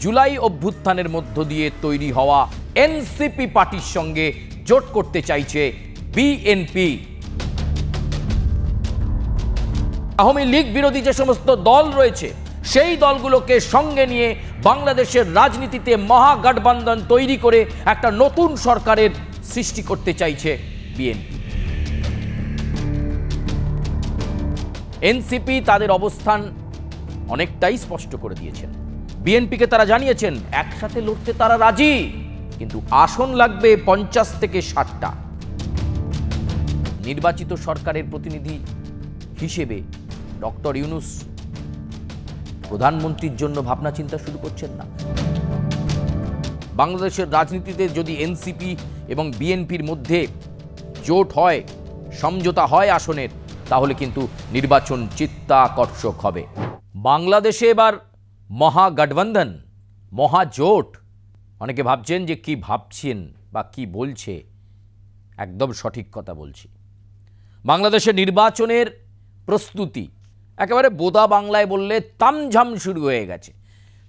জুলাই অভ্যুত্থানের মধ্য দিয়ে তৈরি হওয়া এনসিপি পার্টির সঙ্গে জোট করতে চাইছে বিএনপি। আওয়ামী লীগ বিরোধী যে সমস্ত দল রয়েছে সেই দলগুলোকে সঙ্গে নিয়ে বাংলাদেশের রাজনীতিতে মহাগঠবন্ধন তৈরি করে একটা নতুন সরকারের সৃষ্টি করতে চাইছে বিএনপি। এনসিপি তাদের অবস্থান অনেকটাই স্পষ্ট করে দিয়েছেন। বিএনপিকে তারা জানিয়েছেন একসাথে লড়তে তারা রাজি, কিন্তু আসন লাগবে 50 থেকে 60টা। নির্বাচিত সরকারের প্রতিনিধি হিসেবে ডক্টর ইউনূস প্রধানমন্ত্রীর জন্য ভাবনা চিন্তা শুরু করছেন না। বাংলাদেশের রাজনীতিতে যদি এনসিপি এবং বিএনপির মধ্যে জোট হয়, সমঝোতা হয় আসনের, তাহলে কিন্তু নির্বাচন চিত্তাকর্ষক হবে। বাংলাদেশে এবার মহাগঠবন্ধন, মহাজোট, অনেকে ভাবছেন যে কি ভাবছেন বা কি বলছে, একদম সঠিক কথা বলছি। বাংলাদেশের নির্বাচনের প্রস্তুতি একেবারে বোদা বাংলায় বললে তামঝাম শুরু হয়ে গেছে।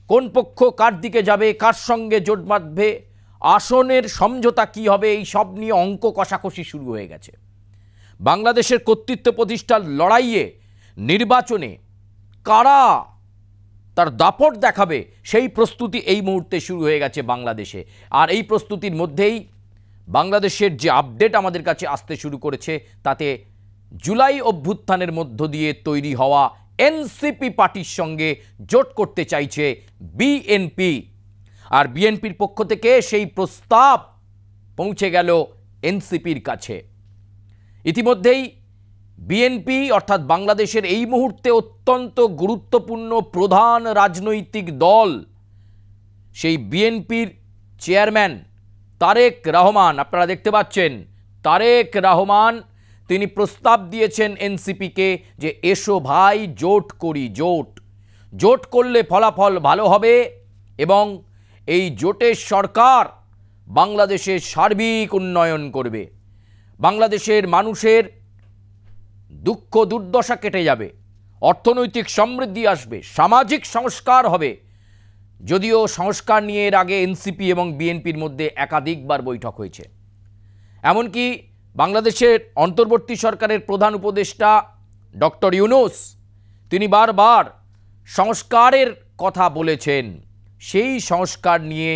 কোন পক্ষ কার দিকে যাবে, কার সঙ্গে জোট বাঁধবে, আসনের সমঝোতা কি হবে, এই সব নিয়ে অঙ্ক কষাকষি শুরু হয়ে গেছে। বাংলাদেশের কর্তৃত্ব প্রতিষ্ঠার লড়াইয়ে নির্বাচনে কারা তার দাপট দেখাবে সেই প্রস্তুতি এই মুহূর্তে শুরু হয়ে গেছে বাংলাদেশে। আর এই প্রস্তুতির মধ্যেই বাংলাদেশের যে আপডেট আমাদের কাছে আসতে শুরু করেছে, তাতে জুলাই অভ্যুত্থানের মধ্য দিয়ে তৈরি হওয়া এনসিপি পার্টির সঙ্গে জোট করতে চাইছে বিএনপি। আর বিএনপির পক্ষ থেকে সেই প্রস্তাব পৌঁছে গেল এনসিপির কাছে। ইতিমধ্যেই বিএনপি অর্থাৎ বাংলাদেশের এই মুহূর্তে অত্যন্ত গুরুত্বপূর্ণ প্রধান রাজনৈতিক দল, সেই বিএনপির চেয়ারম্যান তারেক রহমান, আপনারা দেখতে পাচ্ছেন তারেক রহমান, তিনি প্রস্তাব দিয়েছেন এনসিপিকে যে এসো ভাই জোট করি, জোট করলে ফলাফল ভালো হবে এবং এই জোটের সরকার বাংলাদেশের সার্বিক উন্নয়ন করবে, বাংলাদেশের মানুষের দুঃখ দুর্দশা কেটে যাবে, অর্থনৈতিক সমৃদ্ধি আসবে, সামাজিক সংস্কার হবে। যদিও সংস্কার নিয়ে এর আগে এনসিপি এবং বিএনপির মধ্যে একাধিকবার বৈঠক হয়েছে। এমনকি বাংলাদেশের অন্তর্বর্তী সরকারের প্রধান উপদেষ্টা ডক্টর ইউনূস তিনি বারবার সংস্কারের কথা বলেছেন। সেই সংস্কার নিয়ে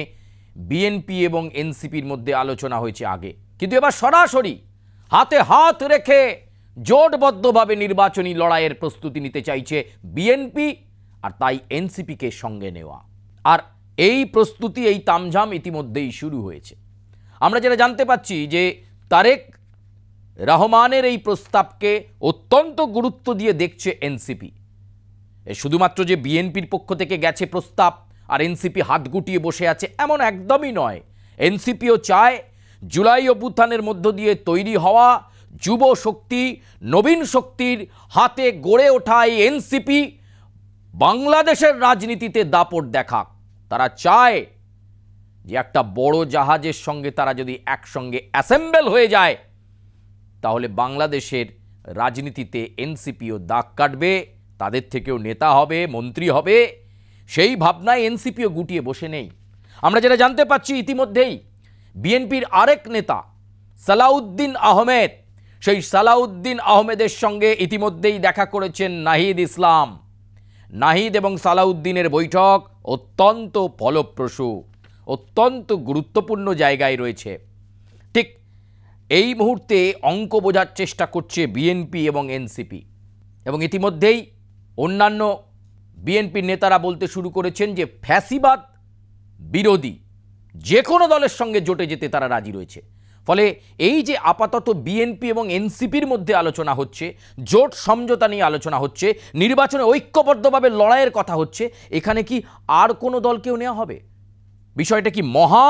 বিএনপি এবং এনসিপির মধ্যে আলোচনা হয়েছে আগে, কিন্তু এবার সরাসরি হাতে হাত রেখে জোটবদ্ধভাবে নির্বাচনী লড়াইয়ের প্রস্তুতি নিতে চাইছে বিএনপি, আর তাই এনসিপিকে সঙ্গে নেওয়া। আর এই প্রস্তুতি, এই তামঝাম ইতিমধ্যেই শুরু হয়েছে। আমরা যেটা জানতে পাচ্ছি যে তারেক রহমানের এই প্রস্তাবকে অত্যন্ত গুরুত্ব দিয়ে দেখছে এনসিপি। শুধুমাত্র যে বিএনপির পক্ষ থেকে গেছে প্রস্তাব আর এনসিপি হাত গুটিয়ে বসে আছে এমন একদমই নয়। এনসিপিও চায় জুলাই অভ্যুত্থানের মধ্য দিয়ে তৈরি হওয়া যুব শক্তি, নবীন শক্তির হাতে গড়ে ওঠা এই এনসিপি বাংলাদেশের রাজনীতিতে দাপট দেখাক। তারা চায় যে একটা বড় জাহাজের সঙ্গে তারা যদি একসঙ্গে অ্যাসেম্বল হয়ে যায়, তাহলে বাংলাদেশের রাজনীতিতে এনসিপিও দাগ কাটবে, তাদের থেকেও নেতা হবে, মন্ত্রী হবে। সেই ভাবনায় এনসিপিও গুটিয়ে বসে নেই। আমরা যেটা জানতে পাচ্ছি ইতিমধ্যেই বিএনপির আরেক নেতা সালাউদ্দিন আহমেদ, সেই সালাউদ্দিন আহমেদের সঙ্গে ইতিমধ্যেই দেখা করেছেন নাহিদ ইসলাম। নাহিদ এবং সালাউদ্দিনের বৈঠক অত্যন্ত ফলপ্রসূ, অত্যন্ত গুরুত্বপূর্ণ জায়গায় রয়েছে। ঠিক এই মুহূর্তে অঙ্ক বোঝার চেষ্টা করছে বিএনপি এবং এনসিপি, এবং ইতিমধ্যেই অন্যান্য বিএনপির নেতারা বলতে শুরু করেছেন যে ফ্যাসিবাদ বিরোধী যে কোনো দলের সঙ্গে জোটে যেতে তারা রাজি রয়েছে। ফলে এই যে আপাতত বিএনপি এবং এনসিপির মধ্যে আলোচনা হচ্ছে, জোট সমঝোতা নিয়ে আলোচনা হচ্ছে, নির্বাচনে ঐক্যবদ্ধভাবে লড়াইয়ের কথা হচ্ছে, এখানে কি আর কোনো দলকেও নেওয়া হবে? বিষয়টা কি মহা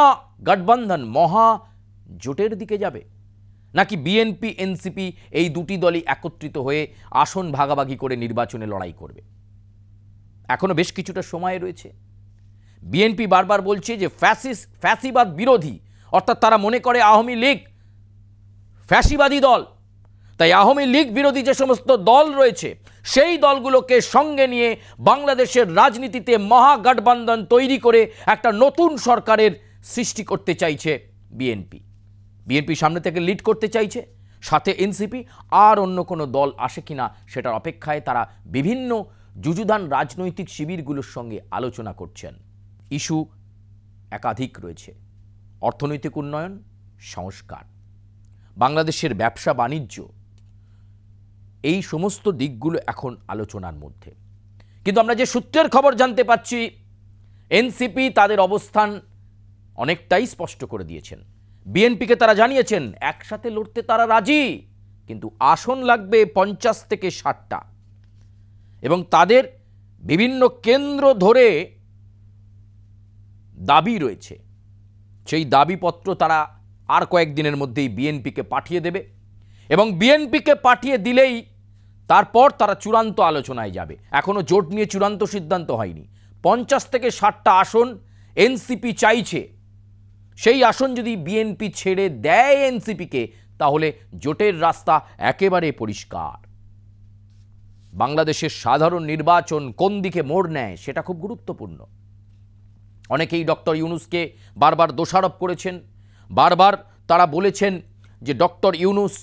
গঠবন্ধন, মহা জোটের দিকে যাবে, নাকি বিএনপি এনসিপি এই দুটি দলই একত্রিত হয়ে আসন ভাগাভাগি করে নির্বাচনে লড়াই করবে? এখনো বেশ কিছুটা সময় রয়েছে। বিএনপি বারবার বলছে যে ফ্যাসিবাদ বিরোধী, অর্থাৎ তারা মনে করে আওয়ামী লীগ ফ্যাসিবাদী দল, তাই আওয়ামী লীগ বিরোধী যে সমস্ত দল রয়েছে সেই দলগুলোকে সঙ্গে নিয়ে বাংলাদেশের রাজনীতিতে মহাগঠবন্ধন তৈরি করে একটা নতুন সরকারের সৃষ্টি করতে চাইছে বিএনপি সামনে থেকে লিড করতে চাইছে, সাথে এনসিপি, আর অন্য কোনো দল আসে কিনা সেটার অপেক্ষায় তারা বিভিন্ন যুযুধান রাজনৈতিক শিবিরগুলোর সঙ্গে আলোচনা করছেন। ইস্যু একাধিক রয়েছে: অর্থনৈতিক উন্নয়ন, সংস্কার, বাংলাদেশের ব্যবসা বাণিজ্য, এই সমস্ত দিকগুলো এখন আলোচনার মধ্যে। কিন্তু আমরা যে সূত্রের খবর জানতে পাচ্ছি, এনসিপি তাদের অবস্থান অনেকটাই স্পষ্ট করে দিয়েছেন। বিএনপিকে তারা জানিয়েছেন একসাথে লড়তে তারা রাজি, কিন্তু আসন লাগবে 50 থেকে 60টা, এবং তাদের বিভিন্ন কেন্দ্র ধরে দাবি রয়েছে। সেই দাবিপত্র তারা আর কয়েকদিনের মধ্যেই বিএনপিকে পাঠিয়ে দেবে, এবং বিএনপিকে পাঠিয়ে দিলেই তারপর তারা চূড়ান্ত আলোচনায় যাবে। এখনও জোট নিয়ে চূড়ান্ত সিদ্ধান্ত হয়নি। 50 থেকে 60টা আসন এনসিপি চাইছে। সেই আসন যদি বিএনপি ছেড়ে দেয় এনসিপিকে, তাহলে জোটের রাস্তা একেবারে পরিষ্কার। বাংলাদেশের সাধারণ নির্বাচন কোন দিকে মোড় নেয় সেটা খুব গুরুত্বপূর্ণ। অনেকেই ডক্টর ইউনূসকে বারবার দোষারোপ করেছেন, বারবার তারা বলেছেন যে ডক্টর ইউনূস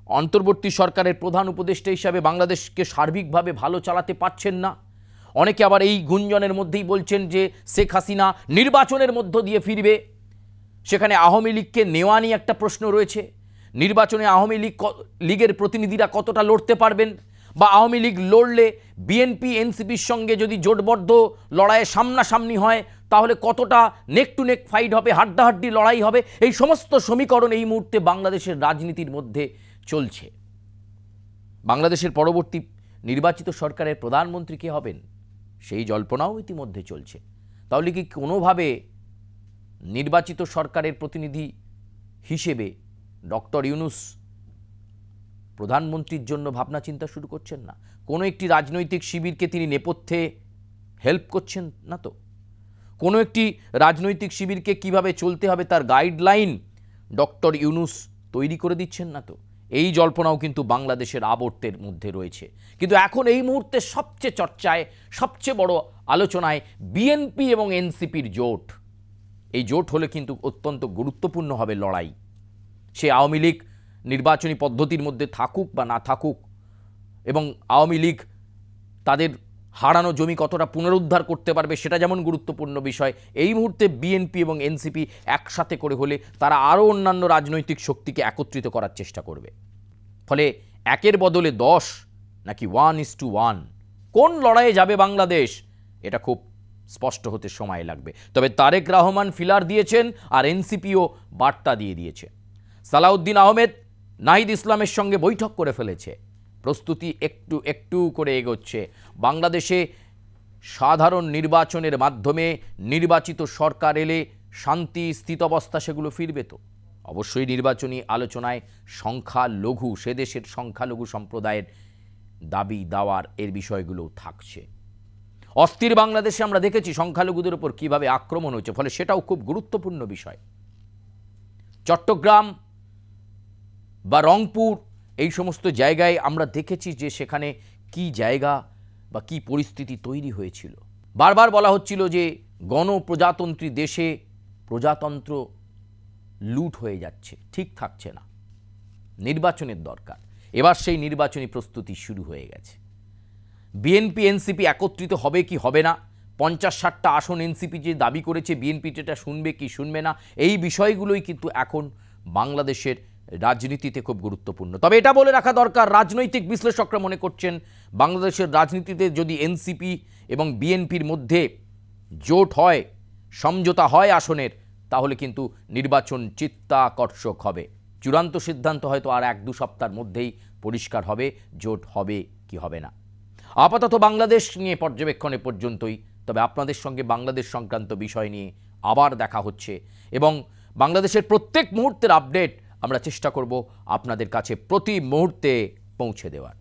অন্তর্বর্তী সরকারের প্রধান উপদেষ্টা হিসাবে বাংলাদেশকে সার্বিকভাবে ভালো চালাতে পারছেন না। অনেকে আবার এই গুঞ্জনের মধ্যেই বলছেন যে শেখ হাসিনা নির্বাচনের মধ্য দিয়ে ফিরবে। সেখানে আওয়ামী লীগকে নেওয়া নিয়ে একটা প্রশ্ন রয়েছে। নির্বাচনে আওয়ামী লীগের প্রতিনিধিরা কতটা লড়তে পারবেন, বা আওয়ামী লীগ লড়লে বিএনপি এনসিপির সঙ্গে যদি জোটবদ্ধ লড়াইয়ে সামনাসামনি হয় তাহলে কতটা নেক টু নেক ফাইট হবে, হাড্ডাহাড্ডি লড়াই হবে। এই সমস্ত সমীকরণ এই মুহূর্তে বাংলাদেশের রাজনীতির মধ্যে চলছে। বাংলাদেশের পরবর্তী নির্বাচিত সরকারের প্রধানমন্ত্রী কে হবেন সেই জল্পনাও ইতিমধ্যে চলছে। তাহলে কি কোনোভাবে নির্বাচিত সরকারের প্রতিনিধি হিসেবে ডক্টর ইউনূস প্রধানমন্ত্রীর জন্য ভাবনা চিন্তা শুরু করছেন না? কোনো একটি রাজনৈতিক শিবিরকে তিনি নেপথ্যে হেল্প করছেন না তো? কোনো একটি রাজনৈতিক শিবিরকে কিভাবে চলতে হবে তার গাইডলাইন ডক্টর ইউনূস তৈরি করে দিচ্ছেন না তো? এই জল্পনাও কিন্তু বাংলাদেশের আবর্তের মধ্যে রয়েছে। কিন্তু এখন এই মুহূর্তে সবচেয়ে চর্চায়, সবচেয়ে বড় আলোচনায় বিএনপি এবং এনসিপির জোট। এই জোট হলে কিন্তু অত্যন্ত গুরুত্বপূর্ণ হবে লড়াই। সে আওয়ামী লীগ নির্বাচনী পদ্ধতির মধ্যে থাকুক বা না থাকুক, এবং আওয়ামী লীগ তাদের হারানো জমি কতটা পুনরুদ্ধার করতে পারবে সেটা যেমন গুরুত্বপূর্ণ বিষয়। এই মুহূর্তে বিএনপি এবং এনসিপি একসাথে করে হলে তারা আরও অন্যান্য রাজনৈতিক শক্তিকে একত্রিত করার চেষ্টা করবে। ফলে 1-এর বদলে 10 নাকি 1:1 কোন লড়াইয়ে যাবে বাংলাদেশ, এটা খুব স্পষ্ট হতে সময় লাগবে। তবে তারেক রহমান ফিলার দিয়েছেন, আর এনসিপিও বার্তা দিয়ে দিয়েছে। সালাউদ্দিন আহমেদ নাহিদ ইসলামের সঙ্গে বৈঠক করে ফেলেছে। প্রস্তুতি একটু একটু করে এগোচ্ছে। বাংলাদেশে সাধারণ নির্বাচনের মাধ্যমে নির্বাচিত সরকার এলে শান্তি, স্থিতাবস্থা সেগুলো ফিরবে তো? অবশ্যই নির্বাচনী আলোচনায় সংখ্যালঘু, সে দেশের সংখ্যালঘু সম্প্রদায়ের দাবি দাওয়ার এর বিষয়গুলো থাকছে। অস্থির বাংলাদেশে আমরা দেখেছি সংখ্যালঘুদের উপর কিভাবে আক্রমণ হয়েছে, ফলে সেটাও খুব গুরুত্বপূর্ণ বিষয়। চট্টগ্রাম বা রংপুর এই সমস্ত জায়গায় আমরা দেখেছি যে সেখানে কি জায়গা বা কি পরিস্থিতি তৈরি হয়েছিল। বারবার বলা হচ্ছিল যে গণপ্রজাতন্ত্রী দেশে প্রজাতন্ত্র লুট হয়ে যাচ্ছে, ঠিক থাকছে না, নির্বাচনের দরকার। এবার সেই নির্বাচনী প্রস্তুতি শুরু হয়ে গেছে। বিএনপি এনসিপি একত্রিত হবে কি হবে না, 50-60টা আসন এনসিপি যে দাবি করেছে বিএনপি যেটা শুনবে কি শুনবে না, এই বিষয়গুলোই কিন্তু এখন বাংলাদেশের রাজনীতিতে খুব গুরুত্বপূর্ণ। তবে এটা বলে রাখা দরকার, রাজনৈতিক বিশ্লেষকরা মনে করছেন বাংলাদেশের রাজনীতিতে যদি এনসিপি এবং বিএনপির মধ্যে জোট হয়, সমঝোতা হয় আসনের, তাহলে কিন্তু নির্বাচন চিত্তাকর্ষক হবে। চূড়ান্ত সিদ্ধান্ত হয়তো আর 1-2 সপ্তাহের মধ্যেই পরিষ্কার হবে জোট হবে কি হবে না। আপাতত বাংলাদেশ নিয়ে পর্যবেক্ষণে পর্যন্তই। তবে আপনাদের সঙ্গে বাংলাদেশ সংক্রান্ত বিষয় নিয়ে আবার দেখা হচ্ছে, এবং বাংলাদেশের প্রত্যেক মুহূর্তের আপডেট আমরা চেষ্টা করব আপনাদের কাছে প্রতি মুহূর্তে পৌঁছে দেওয়ার।